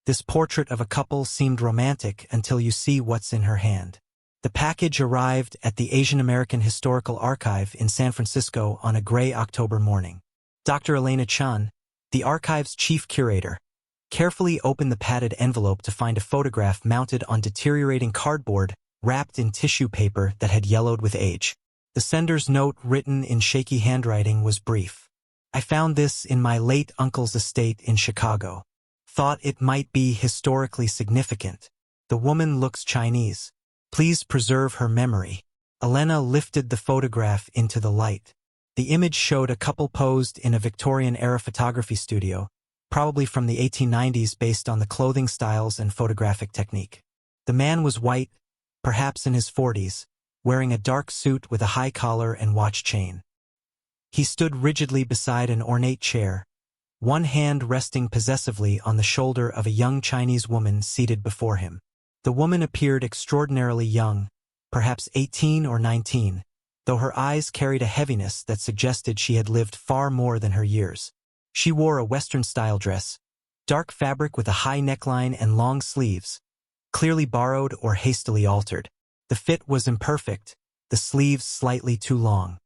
This portrait of a couple seemed romantic until you see what's in her hand. The package arrived at the Asian American Historical Archive in San Francisco on a gray October morning. Dr. Elena Chan, the archive's chief curator, carefully opened the padded envelope to find a photograph mounted on deteriorating cardboard wrapped in tissue paper that had yellowed with age. The sender's note, written in shaky handwriting, was brief. "I found this in my late uncle's estate in Chicago. Thought it might be historically significant. The woman looks Chinese. Please preserve her memory." Elena lifted the photograph into the light. The image showed a couple posed in a Victorian-era photography studio, probably from the 1890s based on the clothing styles and photographic technique. The man was white, perhaps in his 40s, wearing a dark suit with a high collar and watch chain. He stood rigidly beside an ornate chair, one hand resting possessively on the shoulder of a young Chinese woman seated before him. The woman appeared extraordinarily young, perhaps 18 or 19, though her eyes carried a heaviness that suggested she had lived far more than her years. She wore a Western-style dress, dark fabric with a high neckline and long sleeves, clearly borrowed or hastily altered. The fit was imperfect, the sleeves slightly too long.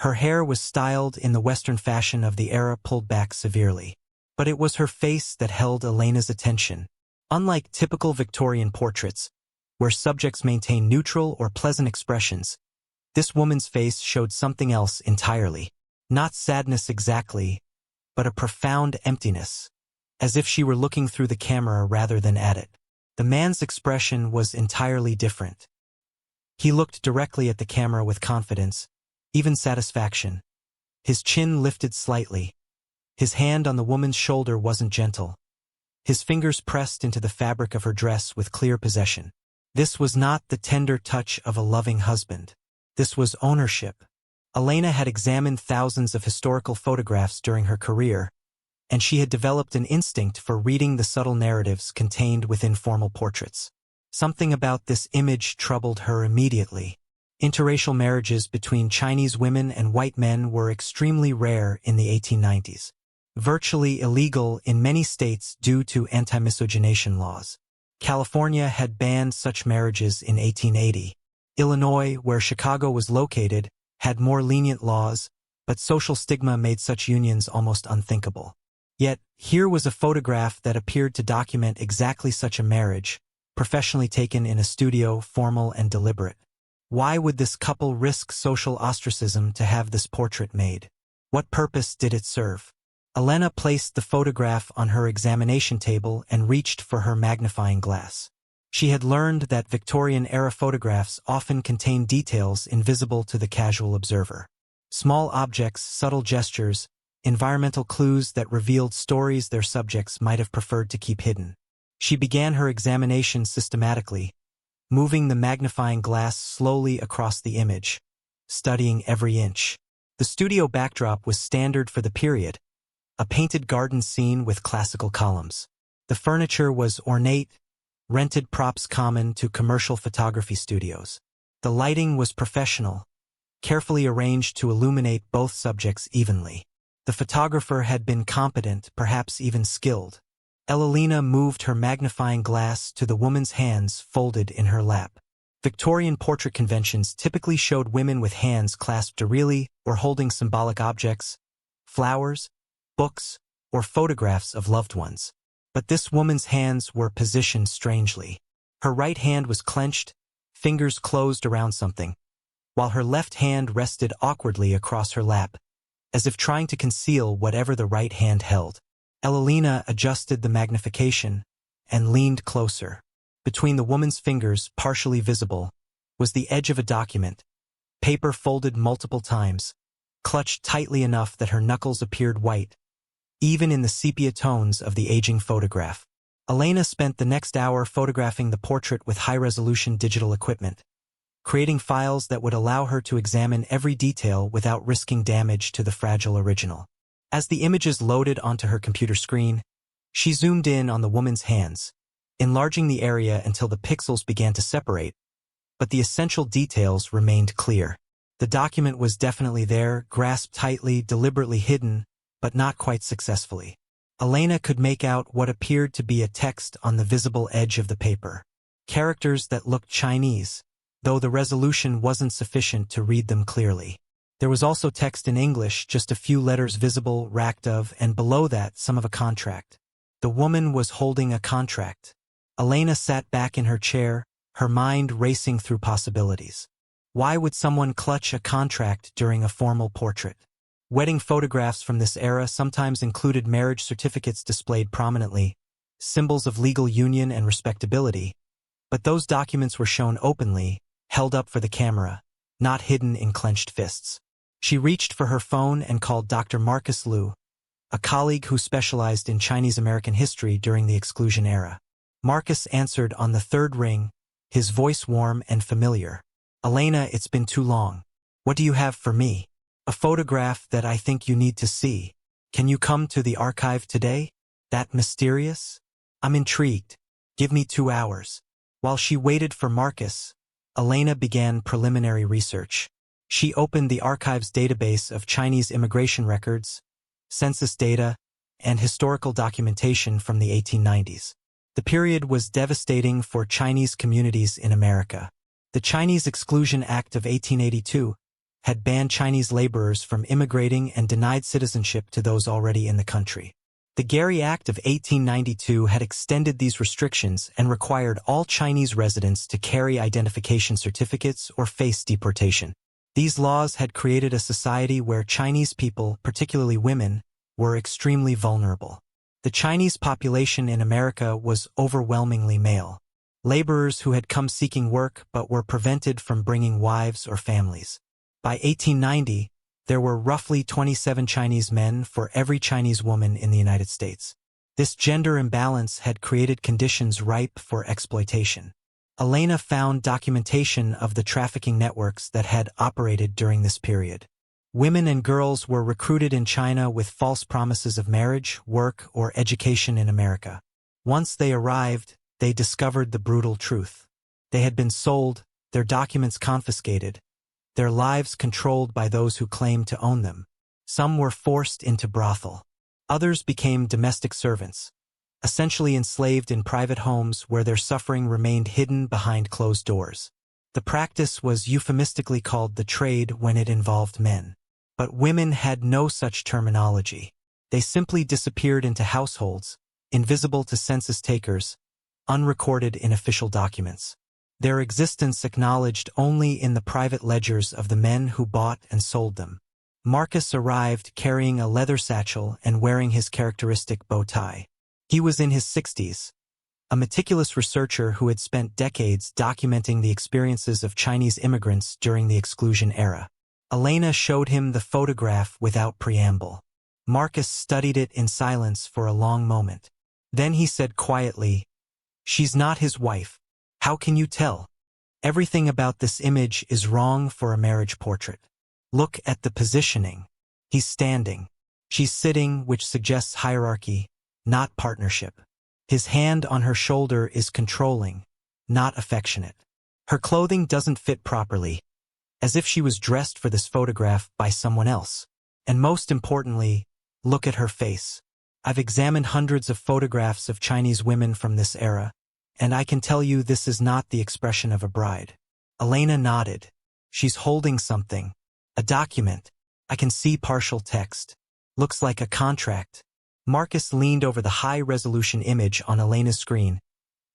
Her hair was styled in the Western fashion of the era, pulled back severely. But it was her face that held Elena's attention. Unlike typical Victorian portraits, where subjects maintain neutral or pleasant expressions, this woman's face showed something else entirely. Not sadness exactly, but a profound emptiness, as if she were looking through the camera rather than at it. The man's expression was entirely different. He looked directly at the camera with confidence, even satisfaction. His chin lifted slightly. His hand on the woman's shoulder wasn't gentle. His fingers pressed into the fabric of her dress with clear possession. This was not the tender touch of a loving husband. This was ownership. Elena had examined thousands of historical photographs during her career, and she had developed an instinct for reading the subtle narratives contained within formal portraits. Something about this image troubled her immediately. Interracial marriages between Chinese women and white men were extremely rare in the 1890s, virtually illegal in many states due to anti-miscegenation laws. California had banned such marriages in 1880. Illinois, where Chicago was located, had more lenient laws, but social stigma made such unions almost unthinkable. Yet, here was a photograph that appeared to document exactly such a marriage, professionally taken in a studio, formal and deliberate. Why would this couple risk social ostracism to have this portrait made? What purpose did it serve? Elena placed the photograph on her examination table and reached for her magnifying glass. She had learned that Victorian-era photographs often contain details invisible to the casual observer. Small objects, subtle gestures, environmental clues that revealed stories their subjects might have preferred to keep hidden. She began her examination systematically, moving the magnifying glass slowly across the image, studying every inch. The studio backdrop was standard for the period, a painted garden scene with classical columns. The furniture was ornate, rented props common to commercial photography studios. The lighting was professional, carefully arranged to illuminate both subjects evenly. The photographer had been competent, perhaps even skilled. Elena moved her magnifying glass to the woman's hands folded in her lap. Victorian portrait conventions typically showed women with hands clasped awry or holding symbolic objects, flowers, books, or photographs of loved ones. But this woman's hands were positioned strangely. Her right hand was clenched, fingers closed around something, while her left hand rested awkwardly across her lap, as if trying to conceal whatever the right hand held. Elena adjusted the magnification and leaned closer. Between the woman's fingers, partially visible, was the edge of a document, paper folded multiple times, clutched tightly enough that her knuckles appeared white, even in the sepia tones of the aging photograph. Elena spent the next hour photographing the portrait with high-resolution digital equipment, creating files that would allow her to examine every detail without risking damage to the fragile original. As the images loaded onto her computer screen, she zoomed in on the woman's hands, enlarging the area until the pixels began to separate, but the essential details remained clear. The document was definitely there, grasped tightly, deliberately hidden, but not quite successfully. Elena could make out what appeared to be a text on the visible edge of the paper. Characters that looked Chinese, though the resolution wasn't sufficient to read them clearly. There was also text in English, just a few letters visible, racked of, and below that some of a contract. The woman was holding a contract. Elena sat back in her chair, her mind racing through possibilities. Why would someone clutch a contract during a formal portrait? Wedding photographs from this era sometimes included marriage certificates displayed prominently, symbols of legal union and respectability, but those documents were shown openly, held up for the camera, not hidden in clenched fists. She reached for her phone and called Dr. Marcus Liu, a colleague who specialized in Chinese-American history during the exclusion era. Marcus answered on the third ring, his voice warm and familiar. "Elena, it's been too long. What do you have for me?" "A photograph that I think you need to see. Can you come to the archive today?" "That mysterious?" "I'm intrigued. Give me 2 hours." While she waited for Marcus, Elena began preliminary research. She opened the archive's database of Chinese immigration records, census data, and historical documentation from the 1890s. The period was devastating for Chinese communities in America. The Chinese Exclusion Act of 1882 had banned Chinese laborers from immigrating and denied citizenship to those already in the country. The Gary Act of 1892 had extended these restrictions and required all Chinese residents to carry identification certificates or face deportation. These laws had created a society where Chinese people, particularly women, were extremely vulnerable. The Chinese population in America was overwhelmingly male. Laborers who had come seeking work but were prevented from bringing wives or families. By 1890, there were roughly 27 Chinese men for every Chinese woman in the United States. This gender imbalance had created conditions ripe for exploitation. Elena found documentation of the trafficking networks that had operated during this period. Women and girls were recruited in China with false promises of marriage, work, or education in America. Once they arrived, they discovered the brutal truth. They had been sold, their documents confiscated, their lives controlled by those who claimed to own them. Some were forced into brothel. Others became domestic servants, essentially enslaved in private homes where their suffering remained hidden behind closed doors. The practice was euphemistically called the trade when it involved men. But women had no such terminology. They simply disappeared into households, invisible to census takers, unrecorded in official documents. Their existence acknowledged only in the private ledgers of the men who bought and sold them. Marcus arrived carrying a leather satchel and wearing his characteristic bow tie. He was in his 60s, a meticulous researcher who had spent decades documenting the experiences of Chinese immigrants during the exclusion era. Elena showed him the photograph without preamble. Marcus studied it in silence for a long moment. Then he said quietly, "She's not his wife. How can you tell? Everything about this image is wrong for a marriage portrait. Look at the positioning. He's standing. She's sitting, which suggests hierarchy, not partnership. His hand on her shoulder is controlling, not affectionate. Her clothing doesn't fit properly, as if she was dressed for this photograph by someone else. And most importantly, look at her face. I've examined hundreds of photographs of Chinese women from this era, and I can tell you this is not the expression of a bride." Elena nodded. "She's holding something. A document. I can see partial text. Looks like a contract." Marcus leaned over the high-resolution image on Elena's screen,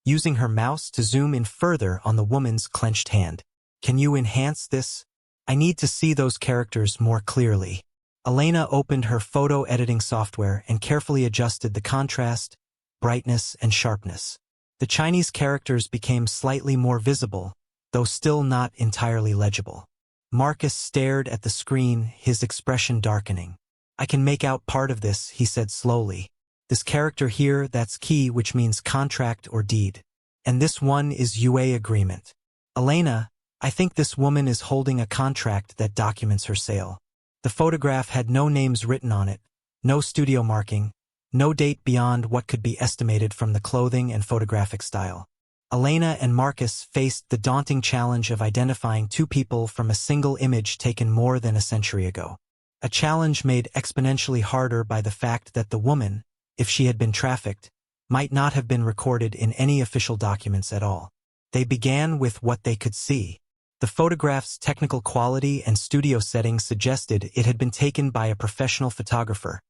using her mouse to zoom in further on the woman's clenched hand. "Can you enhance this? I need to see those characters more clearly." Elena opened her photo editing software and carefully adjusted the contrast, brightness, and sharpness. The Chinese characters became slightly more visible, though still not entirely legible. Marcus stared at the screen, his expression darkening. "I can make out part of this," he said slowly. "This character here, that's key, which means contract or deed. And this one is UA agreement. Elena, I think this woman is holding a contract that documents her sale." The photograph had no names written on it, no studio marking, no date beyond what could be estimated from the clothing and photographic style. Elena and Marcus faced the daunting challenge of identifying two people from a single image taken more than a century ago. A challenge made exponentially harder by the fact that the woman, if she had been trafficked, might not have been recorded in any official documents at all. They began with what they could see. The photograph's technical quality and studio settings suggested it had been taken by a professional photographer,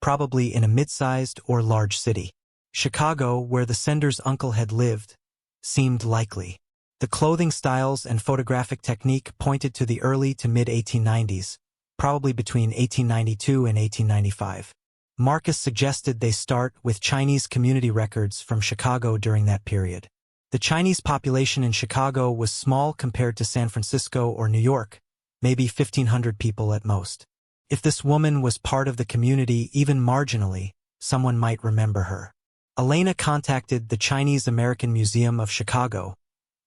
probably in a mid-sized or large city. Chicago, where the sender's uncle had lived, seemed likely. The clothing styles and photographic technique pointed to the early to mid-1890s, probably between 1892 and 1895. Marcus suggested they start with Chinese community records from Chicago during that period. The Chinese population in Chicago was small compared to San Francisco or New York, maybe 1,500 people at most. If this woman was part of the community even marginally, someone might remember her. Elena contacted the Chinese American Museum of Chicago,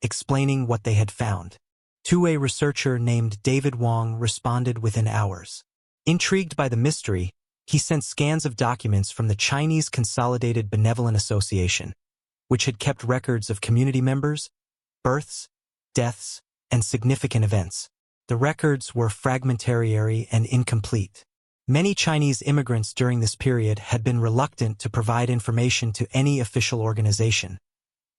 explaining what they had found. A researcher named David Wong responded within hours. Intrigued by the mystery, he sent scans of documents from the Chinese Consolidated Benevolent Association, which had kept records of community members, births, deaths, and significant events. The records were fragmentary and incomplete. Many Chinese immigrants during this period had been reluctant to provide information to any official organization,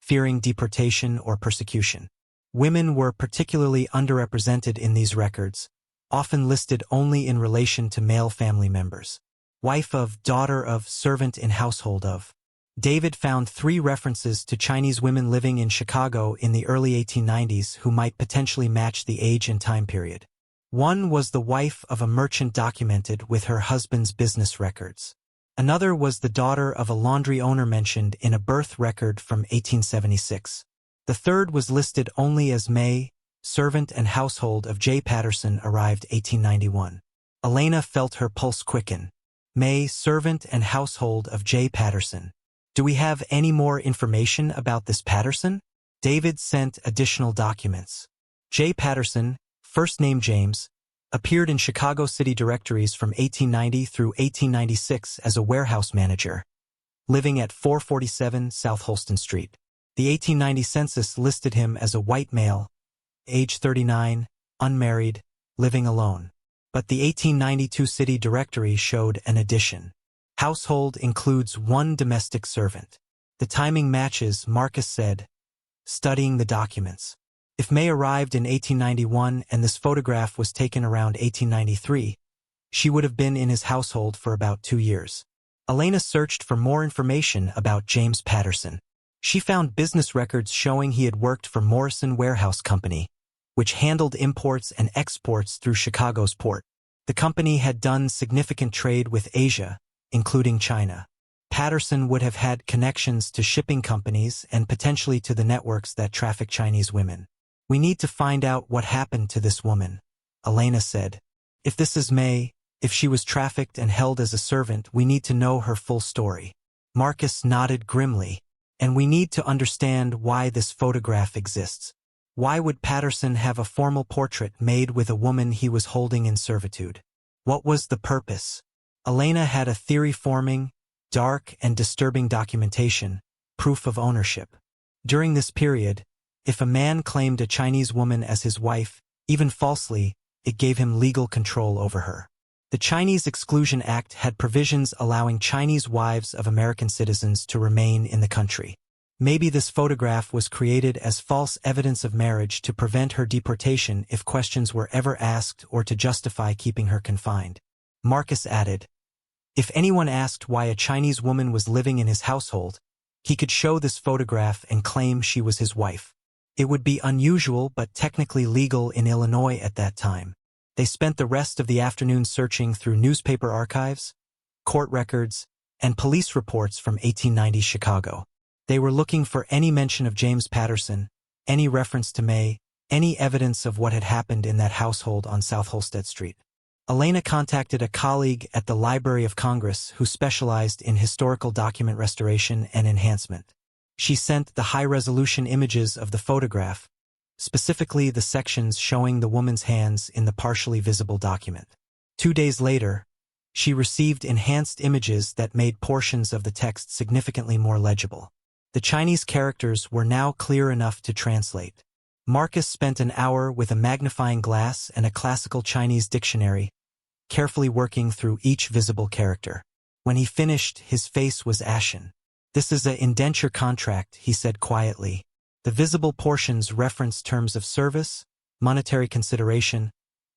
fearing deportation or persecution. Women were particularly underrepresented in these records, often listed only in relation to male family members. Wife of, daughter of, servant in household of. David found 3 references to Chinese women living in Chicago in the early 1890s who might potentially match the age and time period. One was the wife of a merchant documented with her husband's business records. Another was the daughter of a laundry owner mentioned in a birth record from 1876. The third was listed only as May, servant and household of J. Patterson, arrived 1891. Elena felt her pulse quicken. May, servant and household of J. Patterson. Do we have any more information about this Patterson? David sent additional documents. J. Patterson, first name James, appeared in Chicago city directories from 1890 through 1896 as a warehouse manager, living at 447 South Holston Street. The 1890 census listed him as a white male, age 39, unmarried, living alone. But the 1892 city directory showed an addition. Household includes 1 domestic servant. The timing matches, Marcus said, studying the documents. If May arrived in 1891 and this photograph was taken around 1893, she would have been in his household for about 2 years. Elena searched for more information about James Patterson. She found business records showing he had worked for Morrison Warehouse Company, which handled imports and exports through Chicago's port. The company had done significant trade with Asia, including China. Patterson would have had connections to shipping companies and potentially to the networks that traffic Chinese women. We need to find out what happened to this woman, Elena said. If this is May, if she was trafficked and held as a servant, we need to know her full story. Marcus nodded grimly. And we need to understand why this photograph exists. Why would Patterson have a formal portrait made with a woman he was holding in servitude? What was the purpose? Elena had a theory forming, dark and disturbing documentation, proof of ownership. During this period, if a man claimed a Chinese woman as his wife, even falsely, it gave him legal control over her. The Chinese Exclusion Act had provisions allowing Chinese wives of American citizens to remain in the country. Maybe this photograph was created as false evidence of marriage to prevent her deportation if questions were ever asked or to justify keeping her confined. Marcus added, if anyone asked why a Chinese woman was living in his household, he could show this photograph and claim she was his wife. It would be unusual but technically legal in Illinois at that time. They spent the rest of the afternoon searching through newspaper archives, court records, and police reports from 1890 Chicago. They were looking for any mention of James Patterson, any reference to May, any evidence of what had happened in that household on South Holstead Street. Elena contacted a colleague at the Library of Congress who specialized in historical document restoration and enhancement. She sent the high-resolution images of the photograph, specifically the sections showing the woman's hands in the partially visible document. 2 days later, she received enhanced images that made portions of the text significantly more legible. The Chinese characters were now clear enough to translate. Marcus spent an hour with a magnifying glass and a classical Chinese dictionary, carefully working through each visible character. When he finished, his face was ashen. "This is a indenture contract," he said quietly. "The visible portions reference terms of service, monetary consideration,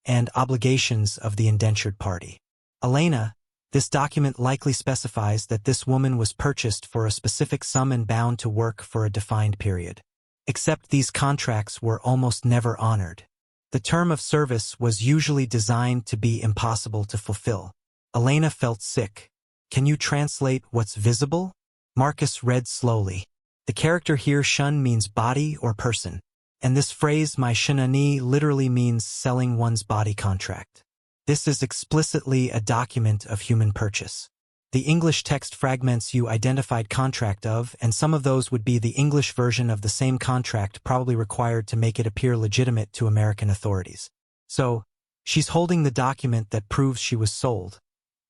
and obligations of the indentured party. Elena, this document likely specifies that this woman was purchased for a specific sum and bound to work for a defined period. Except these contracts were almost never honored. The term of service was usually designed to be impossible to fulfill." Elena felt sick. "Can you translate what's visible?" Marcus read slowly. "The character here shun means body or person, and this phrase my shinani literally means selling one's body contract. This is explicitly a document of human purchase. The English text fragments you identified contract of, and some of those would be the English version of the same contract probably required to make it appear legitimate to American authorities. So, she's holding the document that proves she was sold,"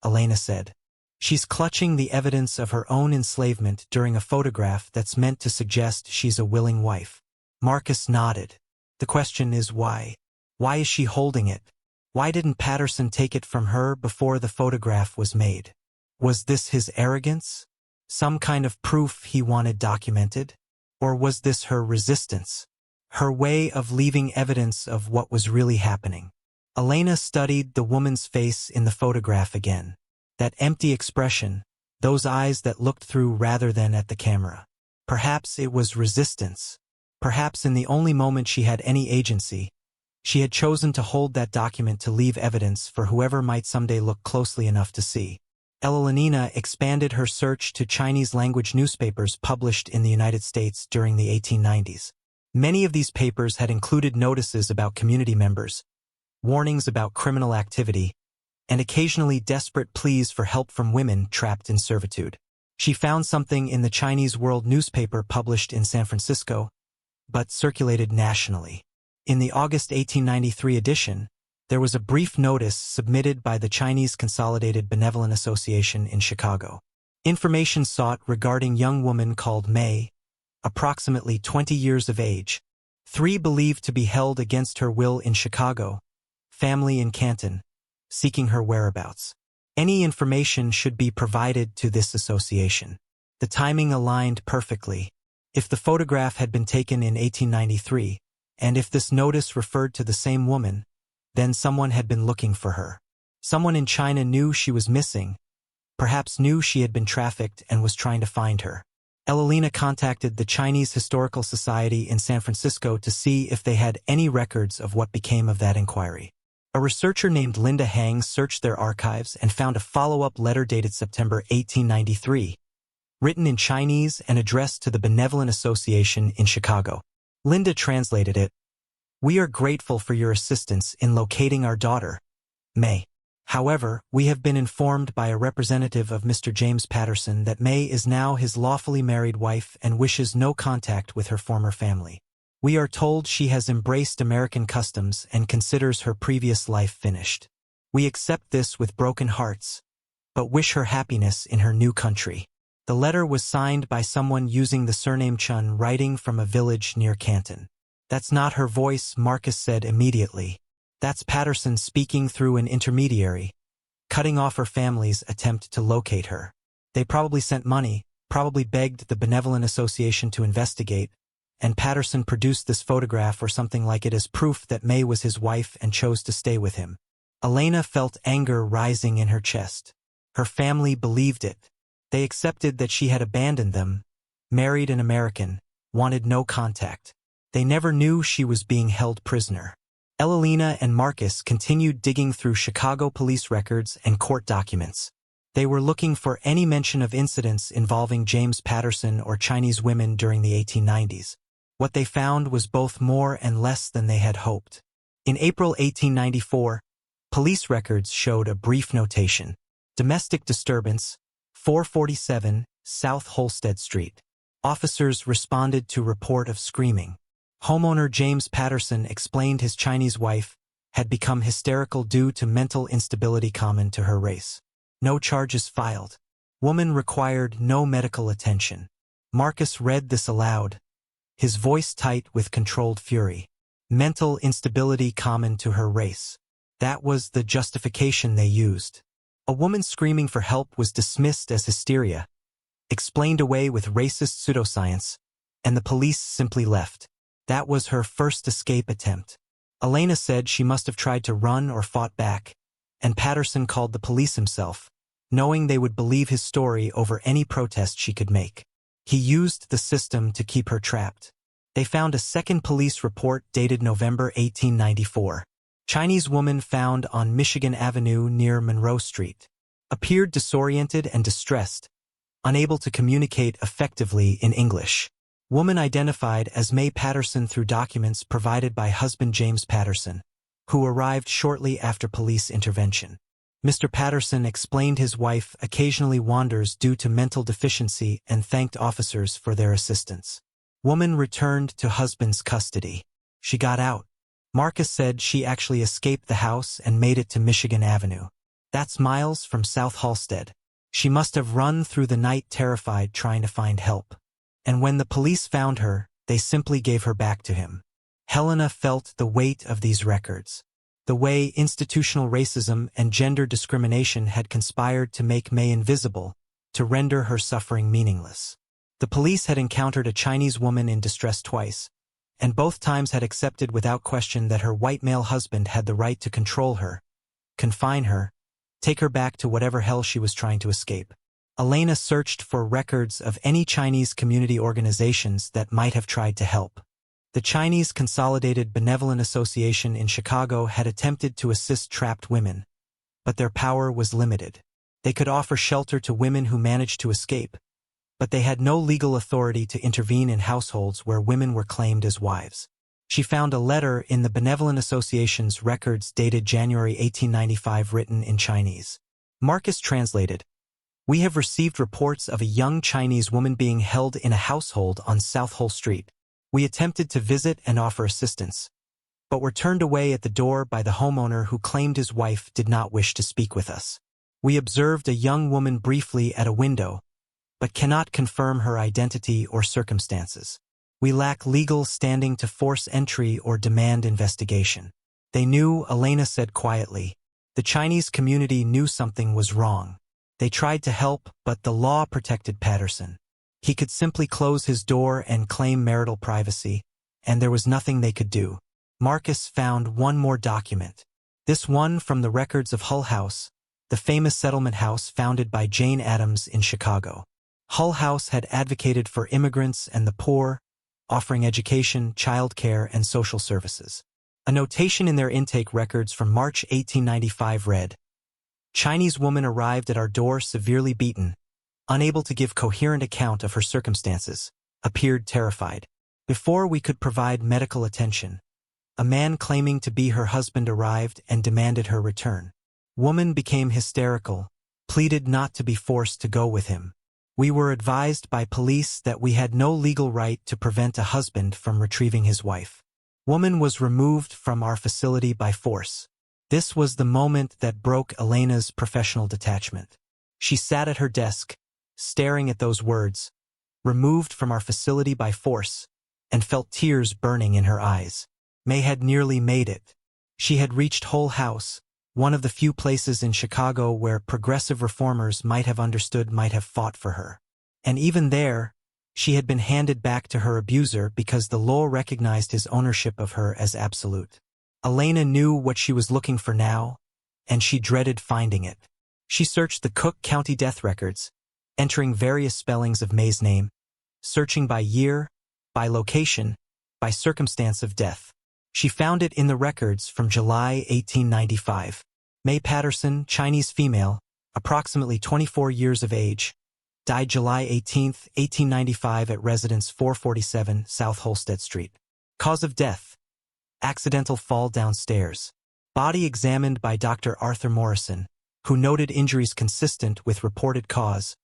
Elena said. "She's clutching the evidence of her own enslavement during a photograph that's meant to suggest she's a willing wife." Marcus nodded. "The question is why? Why is she holding it? Why didn't Patterson take it from her before the photograph was made? Was this his arrogance? Some kind of proof he wanted documented? Or was this her resistance? Her way of leaving evidence of what was really happening?" Elena studied the woman's face in the photograph again. That empty expression, those eyes that looked through rather than at the camera. Perhaps it was resistance. Perhaps in the only moment she had any agency, she had chosen to hold that document to leave evidence for whoever might someday look closely enough to see. Elenina expanded her search to Chinese-language newspapers published in the United States during the 1890s. Many of these papers had included notices about community members, warnings about criminal activity, and occasionally desperate pleas for help from women trapped in servitude. She found something in the Chinese World newspaper published in San Francisco, but circulated nationally. In the August 1893 edition, there was a brief notice submitted by the Chinese Consolidated Benevolent Association in Chicago. Information sought regarding young woman called May, approximately 20 years of age, 3 believed to be held against her will in Chicago, family in Canton, seeking her whereabouts. Any information should be provided to this association. The timing aligned perfectly. If the photograph had been taken in 1893, and if this notice referred to the same woman, then someone had been looking for her. Someone in China knew she was missing, perhaps knew she had been trafficked and was trying to find her. Elena contacted the Chinese Historical Society in San Francisco to see if they had any records of what became of that inquiry. A researcher named Linda Hang searched their archives and found a follow-up letter dated September 1893, written in Chinese and addressed to the Benevolent Association in Chicago. Linda translated it. "We are grateful for your assistance in locating our daughter, May. However, we have been informed by a representative of Mr. James Patterson that May is now his lawfully married wife and wishes no contact with her former family. We are told she has embraced American customs and considers her previous life finished. We accept this with broken hearts, but wish her happiness in her new country." The letter was signed by someone using the surname Chun, writing from a village near Canton. "That's not her voice," Marcus said immediately. "That's Patterson speaking through an intermediary, cutting off her family's attempt to locate her. They probably sent money, probably begged the Benevolent Association to investigate, and Patterson produced this photograph or something like it as proof that May was his wife and chose to stay with him." Elena felt anger rising in her chest. Her family believed it. They accepted that she had abandoned them, married an American, wanted no contact. They never knew she was being held prisoner. Elena and Marcus continued digging through Chicago police records and court documents. They were looking for any mention of incidents involving James Patterson or Chinese women during the 1890s. What they found was both more and less than they had hoped. In April 1894, police records showed a brief notation. "Domestic disturbance, 447 South Holstead Street. Officers responded to report of screaming. Homeowner James Patterson explained his Chinese wife had become hysterical due to mental instability common to her race. No charges filed. Woman required no medical attention." Marcus read this aloud, his voice tight with controlled fury. Mental instability common to her race. That was the justification they used. A woman screaming for help was dismissed as hysteria, explained away with racist pseudoscience, and the police simply left. That was her first escape attempt. Elena said she must have tried to run or fought back, and Patterson called the police himself, knowing they would believe his story over any protest she could make. He used the system to keep her trapped. They found a second police report dated November 1894. Chinese woman found on Michigan Avenue near Monroe Street. Appeared disoriented and distressed, unable to communicate effectively in English. Woman identified as May Patterson through documents provided by husband James Patterson, who arrived shortly after police intervention. Mr. Patterson explained his wife occasionally wanders due to mental deficiency and thanked officers for their assistance. Woman returned to husband's custody. She got out. Marcus said she actually escaped the house and made it to Michigan Avenue. That's miles from South Halstead. She must have run through the night terrified trying to find help. And when the police found her, they simply gave her back to him. Helena felt the weight of these records. The way institutional racism and gender discrimination had conspired to make May invisible, to render her suffering meaningless. The police had encountered a Chinese woman in distress twice, and both times had accepted without question that her white male husband had the right to control her, confine her, take her back to whatever hell she was trying to escape. Elena searched for records of any Chinese community organizations that might have tried to help. The Chinese Consolidated Benevolent Association in Chicago had attempted to assist trapped women, but their power was limited. They could offer shelter to women who managed to escape, but they had no legal authority to intervene in households where women were claimed as wives. She found a letter in the Benevolent Association's records dated January 1895 written in Chinese. Marcus translated, "We have received reports of a young Chinese woman being held in a household on South Hull Street. We attempted to visit and offer assistance, but were turned away at the door by the homeowner who claimed his wife did not wish to speak with us. We observed a young woman briefly at a window, but cannot confirm her identity or circumstances. We lack legal standing to force entry or demand investigation." They knew, Elena said quietly. The Chinese community knew something was wrong. They tried to help, but the law protected Patterson. He could simply close his door and claim marital privacy, and there was nothing they could do. Marcus found one more document. This one from the records of Hull House, the famous settlement house founded by Jane Addams in Chicago. Hull House had advocated for immigrants and the poor, offering education, childcare, and social services. A notation in their intake records from March 1895 read, "Chinese woman arrived at our door severely beaten, unable to give coherent account of her circumstances, appeared terrified. Before we could provide medical attention, a man claiming to be her husband arrived and demanded her return. Woman became hysterical, pleaded not to be forced to go with him. We were advised by police that we had no legal right to prevent a husband from retrieving his wife. Woman was removed from our facility by force." This was the moment that broke Elena's professional detachment. She sat at her desk, staring at those words, "removed from our facility by force," and felt tears burning in her eyes. May had nearly made it. She had reached Hull House, one of the few places in Chicago where progressive reformers might have understood, might have fought for her. And even there, she had been handed back to her abuser because the law recognized his ownership of her as absolute. Elena knew what she was looking for now, and she dreaded finding it. She searched the Cook County death records, entering various spellings of May's name, searching by year, by location, by circumstance of death. She found it in the records from July 1895. May Patterson, Chinese female, approximately 24 years of age, died July 18, 1895 at residence 447 South Halstead Street. Cause of death: accidental fall downstairs. Body examined by Dr. Arthur Morrison, who noted injuries consistent with reported cause.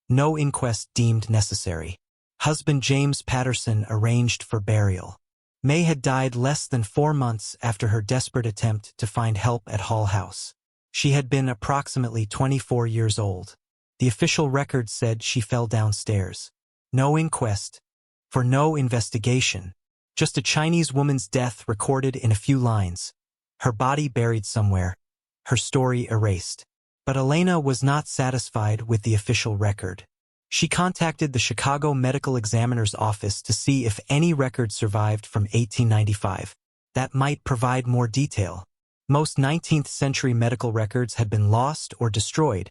No inquest deemed necessary. Husband James Patterson arranged for burial. May had died less than 4 months after her desperate attempt to find help at Hull House. She had been approximately 24 years old. The official record said she fell downstairs. No inquest, for no investigation. Just a Chinese woman's death recorded in a few lines. Her body buried somewhere. Her story erased. But Elena was not satisfied with the official record. She contacted the Chicago Medical Examiner's office to see if any record survived from 1895 that might provide more detail. Most 19th-century medical records had been lost or destroyed,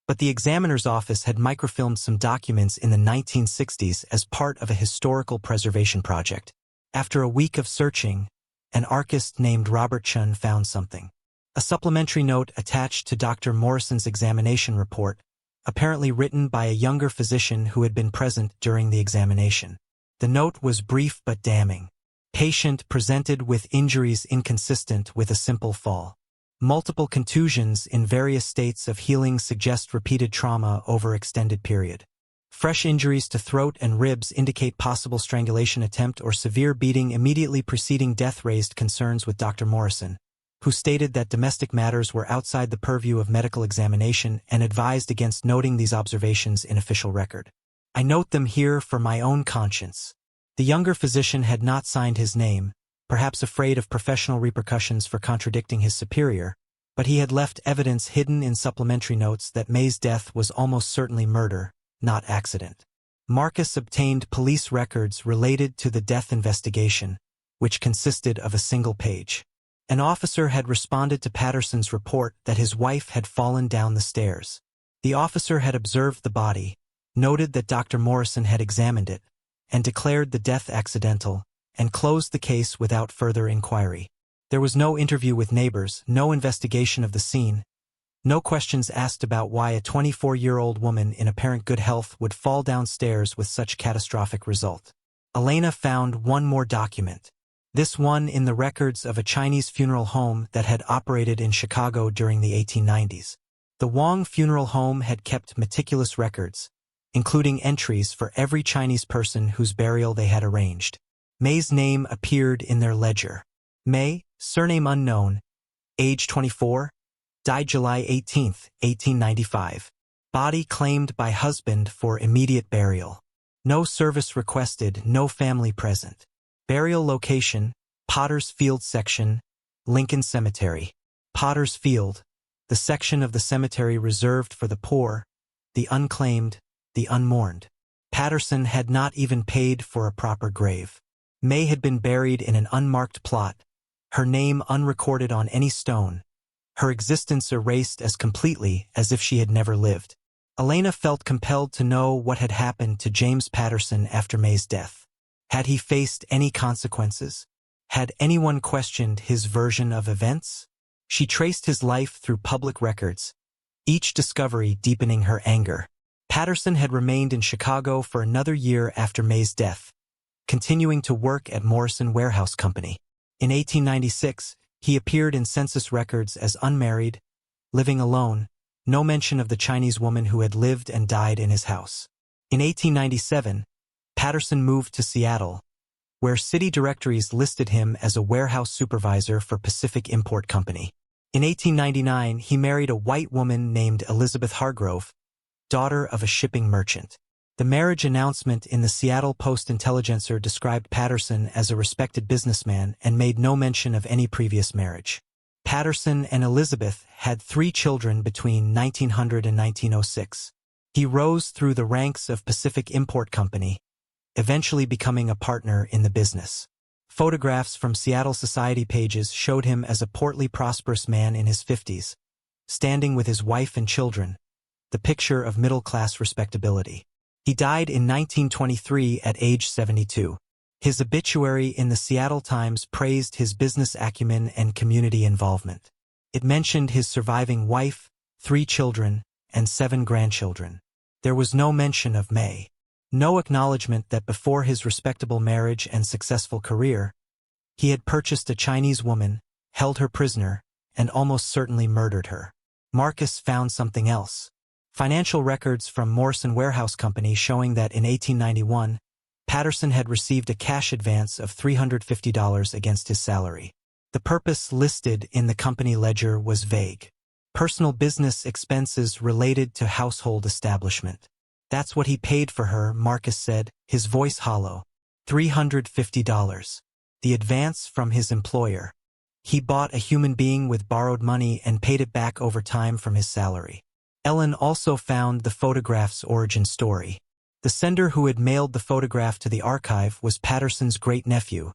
but the examiner's office had microfilmed some documents in the 1960s as part of a historical preservation project. After a week of searching, an archivist named Robert Chun found something. A supplementary note attached to Dr. Morrison's examination report, apparently written by a younger physician who had been present during the examination. The note was brief but damning. Patient presented with injuries inconsistent with a simple fall. Multiple contusions in various states of healing suggest repeated trauma over extended period. Fresh injuries to throat and ribs indicate possible strangulation attempt or severe beating immediately preceding death raised concerns with Dr. Morrison, who stated that domestic matters were outside the purview of medical examination and advised against noting these observations in official record. I note them here for my own conscience. The younger physician had not signed his name, perhaps afraid of professional repercussions for contradicting his superior, but he had left evidence hidden in supplementary notes that May's death was almost certainly murder, not accident. Marcus obtained police records related to the death investigation, which consisted of a single page. An officer had responded to Patterson's report that his wife had fallen down the stairs. The officer had observed the body, noted that Dr. Morrison had examined it, and declared the death accidental, and closed the case without further inquiry. There was no interview with neighbors, no investigation of the scene, no questions asked about why a 24-year-old woman in apparent good health would fall downstairs with such catastrophic result. Elena found one more document. This one in the records of a Chinese funeral home that had operated in Chicago during the 1890s. The Wong Funeral Home had kept meticulous records, including entries for every Chinese person whose burial they had arranged. May's name appeared in their ledger. May, surname unknown, age 24, died July 18, 1895. Body claimed by husband for immediate burial. No service requested, no family present. Burial location, Potter's Field section, Lincoln Cemetery. Potter's Field, the section of the cemetery reserved for the poor, the unclaimed, the unmourned. Patterson had not even paid for a proper grave. May had been buried in an unmarked plot, her name unrecorded on any stone, her existence erased as completely as if she had never lived. Elena felt compelled to know what had happened to James Patterson after May's death. Had he faced any consequences? Had anyone questioned his version of events? She traced his life through public records, each discovery deepening her anger. Patterson had remained in Chicago for another year after May's death, continuing to work at Morrison Warehouse Company. In 1896, he appeared in census records as unmarried, living alone, no mention of the Chinese woman who had lived and died in his house. In 1897, Patterson moved to Seattle, where city directories listed him as a warehouse supervisor for Pacific Import Company. In 1899, he married a white woman named Elizabeth Hargrove, daughter of a shipping merchant. The marriage announcement in the Seattle Post-Intelligencer described Patterson as a respected businessman and made no mention of any previous marriage. Patterson and Elizabeth had 3 children between 1900 and 1906. He rose through the ranks of Pacific Import Company, eventually becoming a partner in the business. Photographs from Seattle Society pages showed him as a portly, prosperous man in his 50s, standing with his wife and children, the picture of middle-class respectability. He died in 1923 at age 72. His obituary in the Seattle Times praised his business acumen and community involvement. It mentioned his surviving wife, 3 children, and 7 grandchildren. There was no mention of May. No acknowledgement that before his respectable marriage and successful career, he had purchased a Chinese woman, held her prisoner, and almost certainly murdered her. Marcus found something else. Financial records from Morrison Warehouse Company showing that in 1891, Patterson had received a cash advance of $350 against his salary. The purpose listed in the company ledger was vague. Personal business expenses related to household establishment. That's what he paid for her, Marcus said, his voice hollow. $350. The advance from his employer. He bought a human being with borrowed money and paid it back over time from his salary. Ellen also found the photograph's origin story. The sender who had mailed the photograph to the archive was Patterson's great-nephew,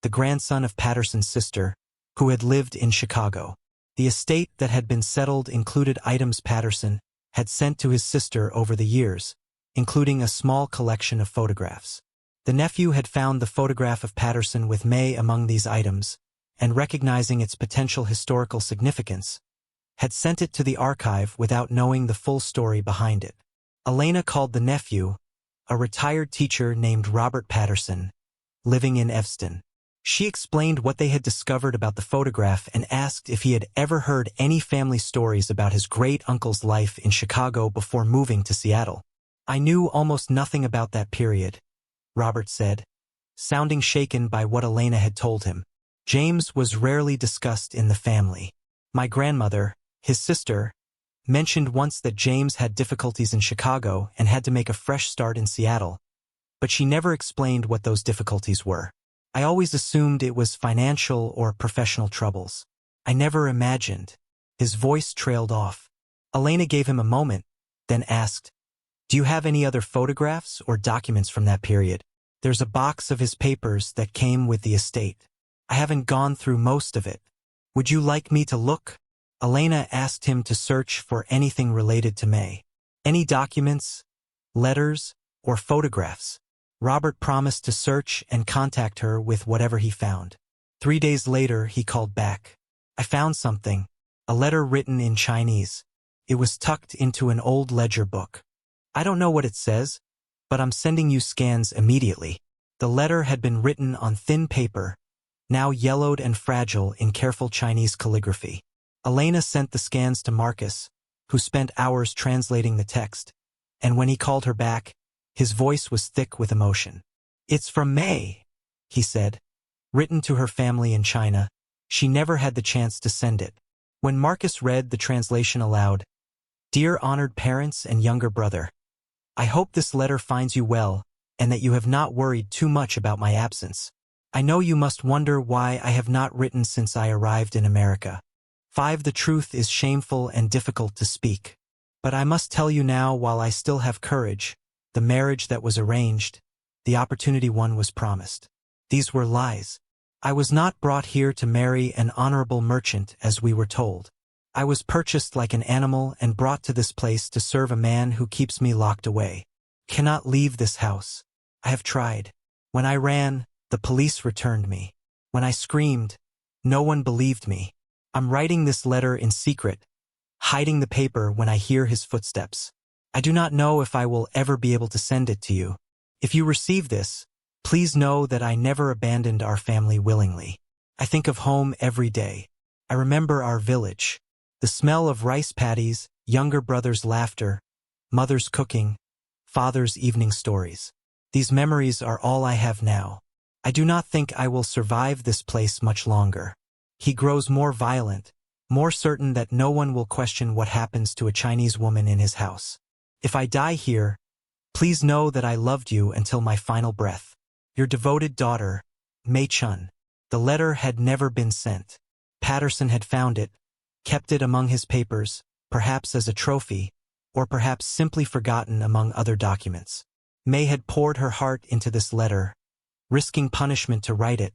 the grandson of Patterson's sister, who had lived in Chicago. The estate that had been settled included items Patterson had sent to his sister over the years, including a small collection of photographs. The nephew had found the photograph of Patterson with May among these items, and recognizing its potential historical significance, had sent it to the archive without knowing the full story behind it. Elena called the nephew, a retired teacher named Robert Patterson, living in Evanston. She explained what they had discovered about the photograph and asked if he had ever heard any family stories about his great-uncle's life in Chicago before moving to Seattle. "I knew almost nothing about that period," Robert said, sounding shaken by what Elena had told him. James was rarely discussed in the family. My grandmother, his sister, mentioned once that James had difficulties in Chicago and had to make a fresh start in Seattle, but she never explained what those difficulties were. I always assumed it was financial or professional troubles. I never imagined. His voice trailed off. Elena gave him a moment, then asked, "Do you have any other photographs or documents from that period?" "There's a box of his papers that came with the estate. I haven't gone through most of it. Would you like me to look?" Elena asked him to search for anything related to May. Any documents, letters, or photographs. Robert promised to search and contact her with whatever he found. 3 days later, he called back. "I found something, a letter written in Chinese. It was tucked into an old ledger book. I don't know what it says, but I'm sending you scans immediately." The letter had been written on thin paper, now yellowed and fragile in careful Chinese calligraphy. Elena sent the scans to Marcus, who spent hours translating the text, and when he called her back, his voice was thick with emotion. "It's from May," he said. Written to her family in China, she never had the chance to send it. When Marcus read the translation aloud, "Dear honored parents and younger brother, I hope this letter finds you well and that you have not worried too much about my absence. I know you must wonder why I have not written since I arrived in America. 5. The truth is shameful and difficult to speak. But I must tell you now while I still have courage. The marriage that was arranged, the opportunity one was promised. These were lies. I was not brought here to marry an honorable merchant as we were told. I was purchased like an animal and brought to this place to serve a man who keeps me locked away. Cannot leave this house. I have tried. When I ran, the police returned me. When I screamed, no one believed me. I'm writing this letter in secret, hiding the paper when I hear his footsteps. I do not know if I will ever be able to send it to you. If you receive this, please know that I never abandoned our family willingly. I think of home every day. I remember our village. The smell of rice paddies, younger brother's laughter, mother's cooking, father's evening stories. These memories are all I have now. I do not think I will survive this place much longer." He grows more violent, more certain that no one will question what happens to a Chinese woman in his house. "If I die here, please know that I loved you until my final breath. Your devoted daughter, Mei Chun." The letter had never been sent. Patterson had found it, kept it among his papers, perhaps as a trophy, or perhaps simply forgotten among other documents. May had poured her heart into this letter, risking punishment to write it,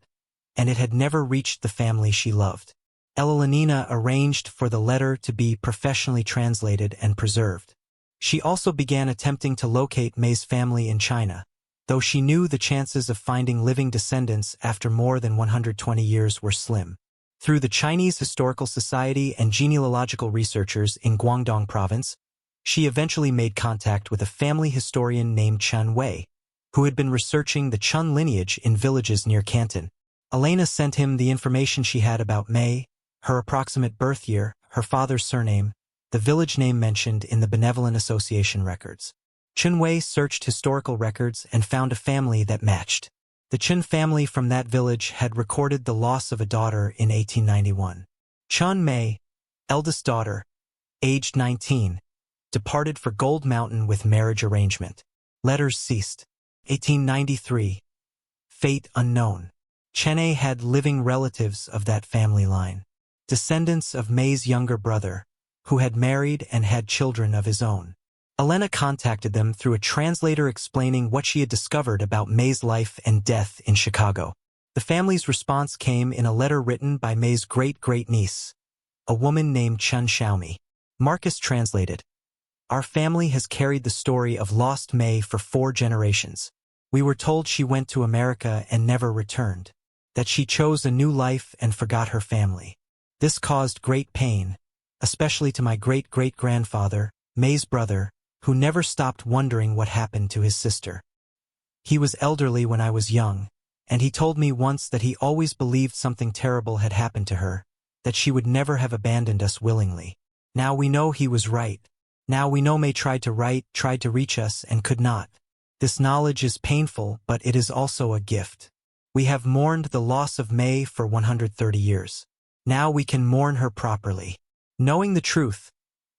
and it had never reached the family she loved. Elenina arranged for the letter to be professionally translated and preserved. She also began attempting to locate May's family in China, though she knew the chances of finding living descendants after more than 120 years were slim. Through the Chinese Historical Society and genealogical researchers in Guangdong Province, she eventually made contact with a family historian named Chen Wei, who had been researching the Chun lineage in villages near Canton. Elena sent him the information she had about May, her approximate birth year, her father's surname, the village name mentioned in the Benevolent Association records. Chen Wei searched historical records and found a family that matched. The Chen family from that village had recorded the loss of a daughter in 1891. Chun Mei, eldest daughter, aged 19, departed for Gold Mountain with marriage arrangement. Letters ceased. 1893. Fate unknown. Chene had living relatives of that family line, descendants of May's younger brother, who had married and had children of his own. Elena contacted them through a translator explaining what she had discovered about May's life and death in Chicago. The family's response came in a letter written by May's great-great-niece, a woman named Chun Xiaomi. Marcus translated, "Our family has carried the story of lost May for 4 generations. We were told she went to America and never returned, that she chose a new life and forgot her family. This caused great pain, especially to my great-great-grandfather, May's brother, who never stopped wondering what happened to his sister. He was elderly when I was young, and he told me once that he always believed something terrible had happened to her, that she would never have abandoned us willingly. Now we know he was right. Now we know May tried to reach us and could not. This knowledge is painful, but it is also a gift. We have mourned the loss of May for 130 years. Now we can mourn her properly." Knowing the truth,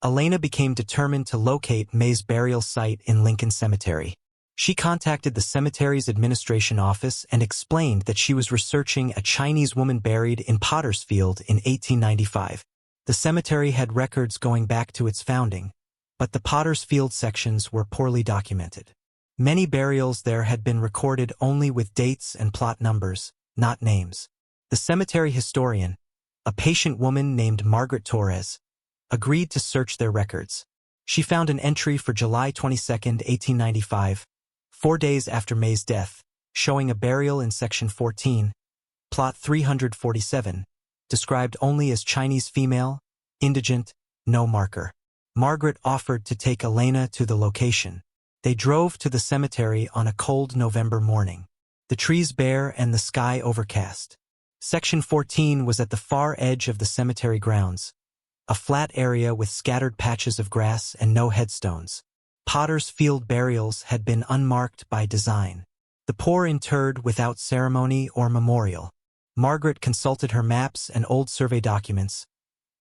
Elena became determined to locate May's burial site in Lincoln Cemetery. She contacted the cemetery's administration office and explained that she was researching a Chinese woman buried in Pottersfield in 1895. The cemetery had records going back to its founding, but the Pottersfield sections were poorly documented. Many burials there had been recorded only with dates and plot numbers, not names. The cemetery historian, a patient woman named Margaret Torres, agreed to search their records. She found an entry for July 22, 1895, 4 days after May's death, showing a burial in Section 14, Plot 347, described only as Chinese female, indigent, no marker. Margaret offered to take Elena to the location. They drove to the cemetery on a cold November morning. The trees bare and the sky overcast. Section 14 was at the far edge of the cemetery grounds, a flat area with scattered patches of grass and no headstones. Pottersfield burials had been unmarked by design. The poor interred without ceremony or memorial. Margaret consulted her maps and old survey documents,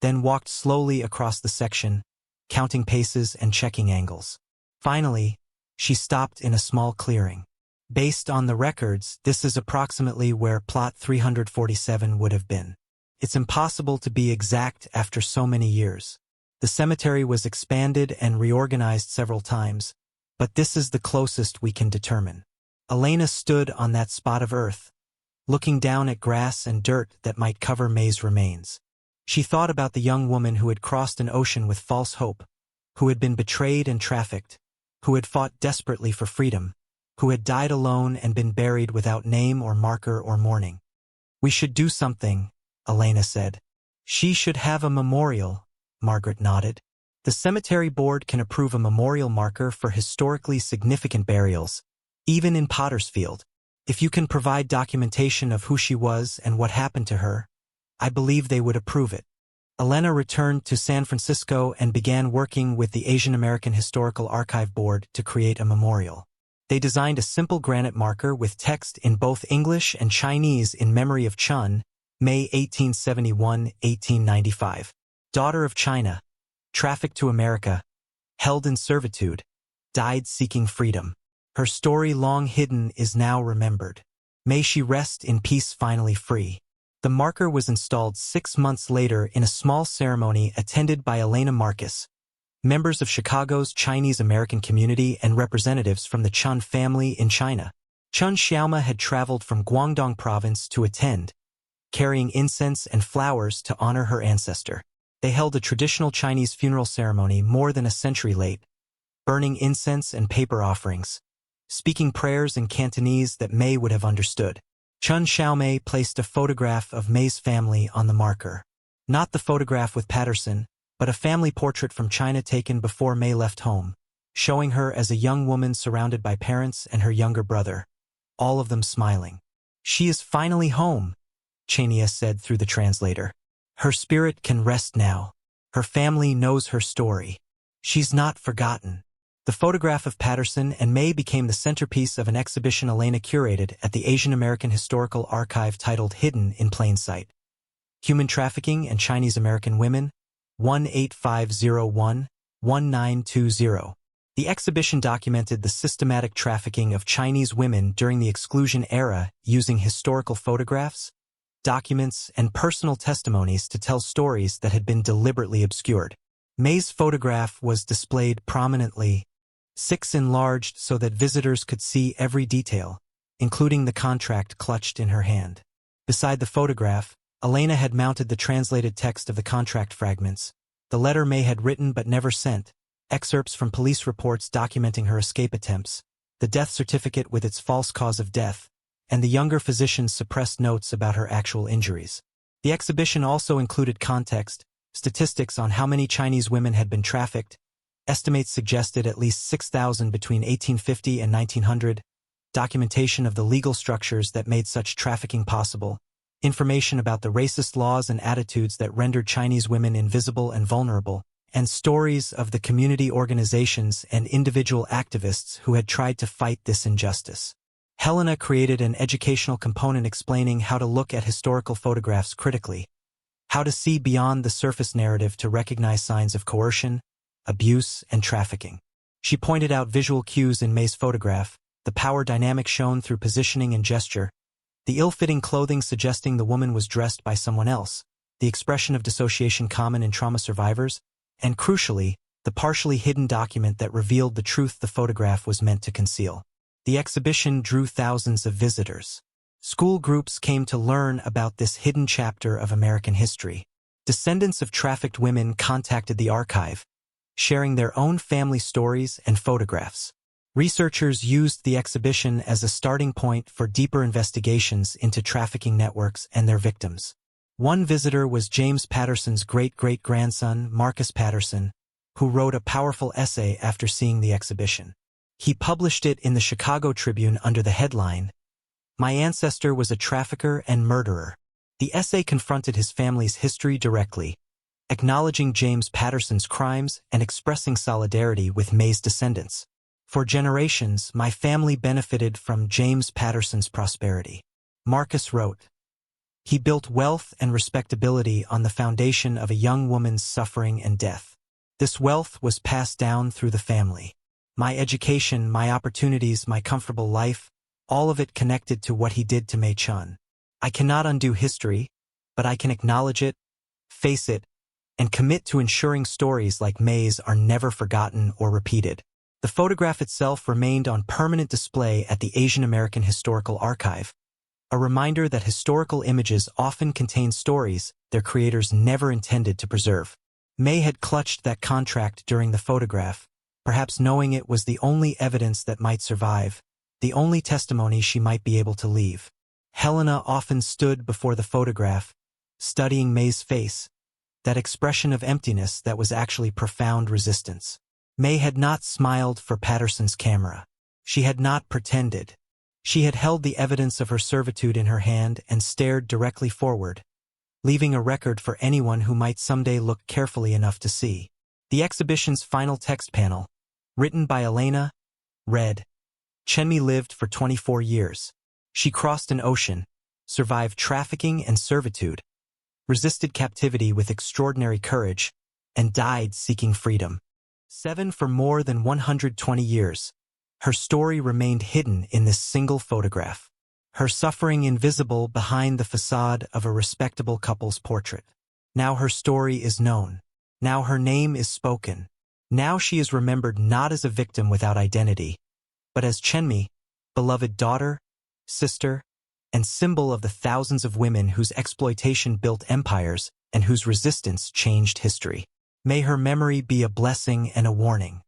then walked slowly across the section, counting paces and checking angles. Finally, she stopped in a small clearing. Based on the records, this is approximately where Plot 347 would have been. It's impossible to be exact after so many years. The cemetery was expanded and reorganized several times, but this is the closest we can determine. Elena stood on that spot of earth, looking down at grass and dirt that might cover May's remains. She thought about the young woman who had crossed an ocean with false hope, who had been betrayed and trafficked, who had fought desperately for freedom, who had died alone and been buried without name or marker or mourning. "We should do something," Elena said. "She should have a memorial," Margaret nodded. "The cemetery board can approve a memorial marker for historically significant burials, even in Pottersfield. If you can provide documentation of who she was and what happened to her, I believe they would approve it." Elena returned to San Francisco and began working with the Asian American Historical Archive Board to create a memorial. They designed a simple granite marker with text in both English and Chinese in memory of Chun, May 1871-1895. Daughter of China, trafficked to America, held in servitude, died seeking freedom. Her story long hidden is now remembered. May she rest in peace, finally free. The marker was installed 6 months later in a small ceremony attended by Elena Marcus, members of Chicago's Chinese American community and representatives from the Chun family in China. Chun Xiaoma had traveled from Guangdong province to attend, carrying incense and flowers to honor her ancestor. They held a traditional Chinese funeral ceremony more than a century late, burning incense and paper offerings, speaking prayers in Cantonese that May would have understood. Chun Xiaomei placed a photograph of May's family on the marker. Not the photograph with Patterson, but a family portrait from China taken before May left home, showing her as a young woman surrounded by parents and her younger brother, all of them smiling. "She is finally home," Chania said through the translator. "Her spirit can rest now. Her family knows her story. She's not forgotten." The photograph of Patterson and May became the centerpiece of an exhibition Elena curated at the Asian American Historical Archive titled Hidden in Plain Sight: Human Trafficking and Chinese American Women, 18501-1920. The exhibition documented the systematic trafficking of Chinese women during the exclusion era using historical photographs, documents, and personal testimonies to tell stories that had been deliberately obscured. May's photograph was displayed prominently, 6 enlarged so that visitors could see every detail, including the contract clutched in her hand. Beside the photograph, Elena had mounted the translated text of the contract fragments, the letter May had written but never sent, excerpts from police reports documenting her escape attempts, the death certificate with its false cause of death, and the younger physician's suppressed notes about her actual injuries. The exhibition also included context, statistics on how many Chinese women had been trafficked. Estimates suggested at least 6,000 between 1850 and 1900, documentation of the legal structures that made such trafficking possible, information about the racist laws and attitudes that rendered Chinese women invisible and vulnerable, and stories of the community organizations and individual activists who had tried to fight this injustice. Helena created an educational component explaining how to look at historical photographs critically, how to see beyond the surface narrative to recognize signs of coercion, abuse, and trafficking. She pointed out visual cues in May's photograph, the power dynamic shown through positioning and gesture, the ill-fitting clothing suggesting the woman was dressed by someone else, the expression of dissociation common in trauma survivors, and crucially, the partially hidden document that revealed the truth the photograph was meant to conceal. The exhibition drew thousands of visitors. School groups came to learn about this hidden chapter of American history. Descendants of trafficked women contacted the archive, sharing their own family stories and photographs. Researchers used the exhibition as a starting point for deeper investigations into trafficking networks and their victims. One visitor was James Patterson's great-great-grandson, Marcus Patterson, who wrote a powerful essay after seeing the exhibition. He published it in the Chicago Tribune under the headline, "My Ancestor Was a Trafficker and Murderer." The essay confronted his family's history directly, acknowledging James Patterson's crimes and expressing solidarity with May's descendants. "For generations, my family benefited from James Patterson's prosperity," Marcus wrote. "He built wealth and respectability on the foundation of a young woman's suffering and death. This wealth was passed down through the family. My education, my opportunities, my comfortable life, all of it connected to what he did to May Chun. I cannot undo history, but I can acknowledge it, face it, and commit to ensuring stories like May's are never forgotten or repeated." The photograph itself remained on permanent display at the Asian American Historical Archive, a reminder that historical images often contain stories their creators never intended to preserve. May had clutched that contract during the photograph, perhaps knowing it was the only evidence that might survive, the only testimony she might be able to leave. Helena often stood before the photograph, studying May's face, that expression of emptiness that was actually profound resistance. May had not smiled for Patterson's camera. She had not pretended. She had held the evidence of her servitude in her hand and stared directly forward, leaving a record for anyone who might someday look carefully enough to see. The exhibition's final text panel, written by Elena, read, "Chenmi lived for 24 years. She crossed an ocean, survived trafficking and servitude, resisted captivity with extraordinary courage, and died seeking freedom. 7 for more than 120 years. Her story remained hidden in this single photograph, her suffering invisible behind the facade of a respectable couple's portrait. Now her story is known. Now her name is spoken. Now she is remembered not as a victim without identity, but as Chenmi, beloved daughter, sister, and symbol of the thousands of women whose exploitation built empires and whose resistance changed history. May her memory be a blessing and a warning."